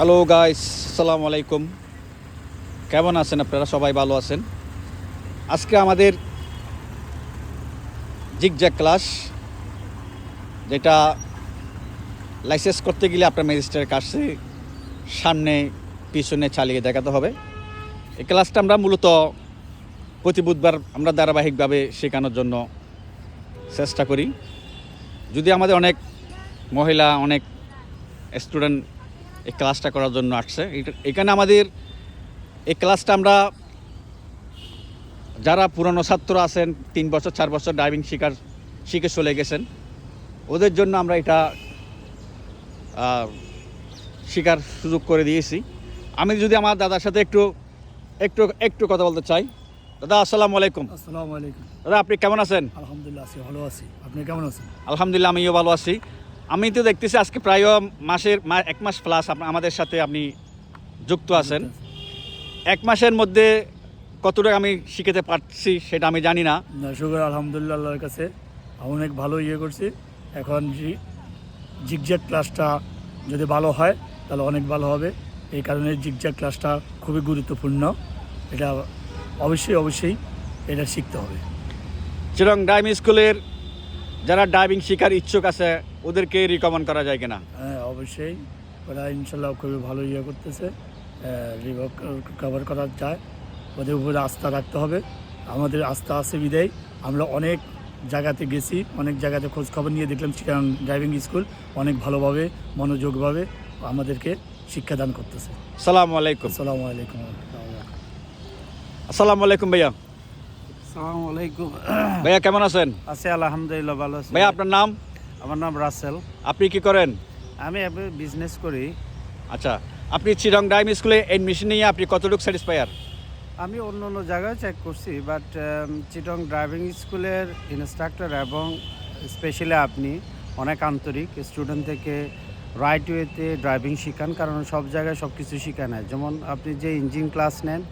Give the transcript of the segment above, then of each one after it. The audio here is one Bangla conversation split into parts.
হ্যালো গাইস, আসসালামু আলাইকুম। কেমন আছেন আপনারা? সবাই ভালো আছেন? আজকে আমাদের জিগজ্যাগ ক্লাস, যেটা লাইসেন্স করতে গেলে আপনার ম্যাজিস্ট্রেটের কাছে সামনে পিছনে চালিয়ে দেখাতে হবে। এই ক্লাসটা আমরা মূলত প্রতি বুধবার আমরা ধারাবাহিকভাবে শেখানোর জন্য চেষ্টা করি। যদি আমাদের অনেক মহিলা, অনেক স্টুডেন্ট এই ক্লাসটা করার জন্য আসছে, এখানে আমাদের এই ক্লাসটা আমরা যারা পুরনো ছাত্র আছেন 3 বছর 4 বছর ড্রাইভিং শিখে চলে গেছেন, ওদের জন্য আমরা এটা শেখার সুযোগ করে দিয়েছি। আমি যদি আমার দাদার সাথে একটু একটু একটু কথা বলতে চাই। দাদা, আসসালামু আলাইকুম। আসসালামু আলাইকুম। দাদা, আপনি কেমন আছেন? আলহামদুলিল্লাহ আছি, ভালো আছি। আপনি কেমন আছেন? আলহামদুলিল্লাহ, আমিও ভালো আছি। আমি তো দেখতেছি আজকে প্রায় এক মাস প্লাস আমাদের সাথে আপনি যুক্ত আছেন। 1 মাসের মধ্যে কতটা আমি শিখতে পারছি সেটা আমি জানি না। শুকর আলহামদুলিল্লাহ আল্লাহর কাছে অনেক ভালো করছি। এখন জিগজ্যাগ ক্লাসটা যদি ভালো হয় তাহলে অনেক ভালো হবে। এই কারণে জিগজ্যাগ ক্লাসটা খুবই গুরুত্বপূর্ণ। এটা অবশ্যই এটা শিখতে হবে। চিরং ড্রাইভিং স্কুলের যারা ড্রাইভিং শেখার ইচ্ছুক আছে ওদেরকে রিকমেন্ড করা যায় কিনা? হ্যাঁ, অবশ্যই। ওরা ইনশাল্লাহ খুবই ভালো করতেছে। কভার করা যায়, ওদের উপরে আস্থা রাখতে হবে। আমাদের আস্থা আছে বিদায় আমরা অনেক জায়গাতে গেছি, অনেক জায়গাতে খোঁজ খবর নিয়ে দেখলাম চিটাগাং ড্রাইভিং স্কুল অনেক ভালোভাবে মনোযোগভাবে আমাদেরকে শিক্ষাদান করতেছে। আসসালামু আলাইকুম। আসসালামু আলাইকুম। আসসালামু আলাইকুম ভাইয়া। আসসালামু আলাইকুম। ভাইয়া কেমন আছেন? আছি আলহামদুলিল্লাহ, ভালো আছি। ভাইয়া, আপনার নাম? আমার নাম রাসেল। আপনি কি করেন? আমি বিজনেস করি। আচ্ছা, আপনি চিরং ড্রাইভিং স্কুলে এডমিশন নিয়ে আপনি কতটুকু স্যাটিসফায়ার? আমি অন্য অন্য জায়গায় চেক করছি, বাট চিটং ড্রাইভিং স্কুলের ইনস্ট্রাক্টর এবং স্পেশালি আপনি অনেক আন্তরিক। স্টুডেন্ট থেকে রাইট ওয়েতে ড্রাইভিং শেখান, কারণ সব জায়গায় সব কিছু শেখানো হয়। যেমন আপনি যে ইঞ্জিন ক্লাস নেন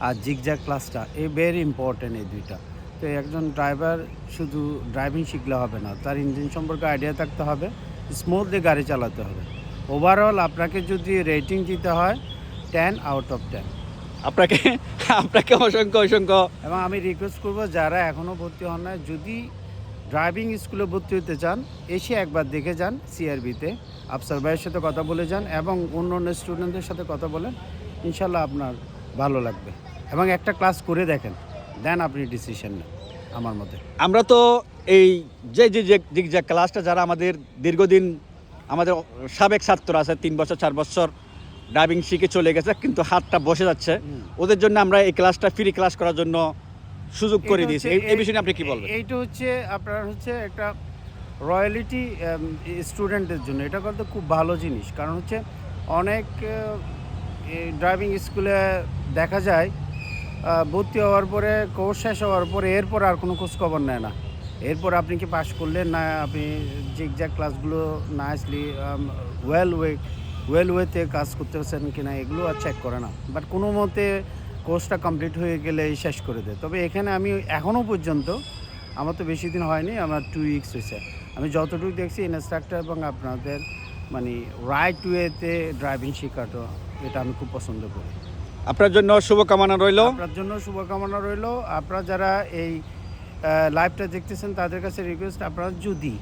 আর জিগজ্যাগ ক্লাসটা, এই ভেরি ইম্পর্টেন্ট এই দুইটা। তো একজন ড্রাইভার শুধু ড্রাইভিং শিখলে হবে না, তার ইঞ্জিন সম্পর্কে আইডিয়া থাকতে হবে, স্মুথলি গাড়ি চালাতে হবে। ওভারঅল আপনাকে যদি রেটিং দিতে হয় 10 আউট অফ 10। আপনাকে আপনাকে অসংখ্য এবং আমি রিকোয়েস্ট করব, যারা এখনও ভর্তি হন না, যদি ড্রাইভিং স্কুলে ভর্তি হতে চান এসে একবার দেখে যান সিআরবিতে, আফসার ভাইয়ের সাথে কথা বলে যান এবং অন্য অন্য স্টুডেন্টদের সাথে কথা বলেন। ইনশাল্লাহ আপনার ভালো লাগবে এবং একটা ক্লাস করে দেখেন, দেন আপনি ডিসিশন নেন। আমার মতে আমরা তো এই যে ক্লাসটা যারা আমাদের দীর্ঘদিন আমাদের সাবেক ছাত্র আছে 3 বছর 4 বছর ড্রাইভিং শিখে চলে গেছে কিন্তু হাতটা বসে যাচ্ছে, ওদের জন্য আমরা এই ক্লাসটা ফ্রি ক্লাস করার জন্য সুযোগ করে দিয়েছি। এই বিষয়ে আপনি কি বলবেন? এইটা হচ্ছে আপনার একটা রয়্যালিটি স্টুডেন্টের জন্য এটা করতে খুব ভালো জিনিস। কারণ হচ্ছে অনেক ড্রাইভিং স্কুলে দেখা যায় ভর্তি হওয়ার পরে কোর্স শেষ হওয়ার পরে এরপর আর কোনো খোঁজ খবর নেয় না। এরপর আপনি কি পাস করলেন না, আপনি জিগজ্যাগ ক্লাসগুলো না আসলে ওয়েল ওয়েতে কাজ করতে পারছেন কিনা, এগুলো আর চেক করে না। বাট কোনো মতে কোর্সটা কমপ্লিট হয়ে গেলে শেষ করে দেয়। তবে এখানে আমি এখনও পর্যন্ত, আমার তো বেশি দিন হয়নি, আমার 2 উইকস হয়েছে, আমি যতটুকু দেখছি ইনস্ট্রাক্টর এবং আপনাদের রাইট ওয়েতে ড্রাইভিং শেখাটা, এটা আমি খুব পছন্দ করি। আপনার জন্য শুভকামনা রইল। আপনার জন্য শুভকামনা রইল। আপনারা যারা এই লাইভটা দেখতেছেন তাদের কাছে রিকোয়েস্ট, আপনারা যদি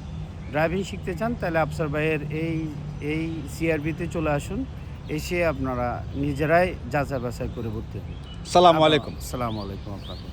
ড্রাইভিং শিখতে চান তাহলে আফসার ভাইয়ের এই সিআরবিতে চলে আসুন, এসে আপনারা নিজেরাই যাচাই বাছাই করে ভর্তি হন। আসসালামু আলাইকুম। আসসালামু আলাইকুম আপনাকে।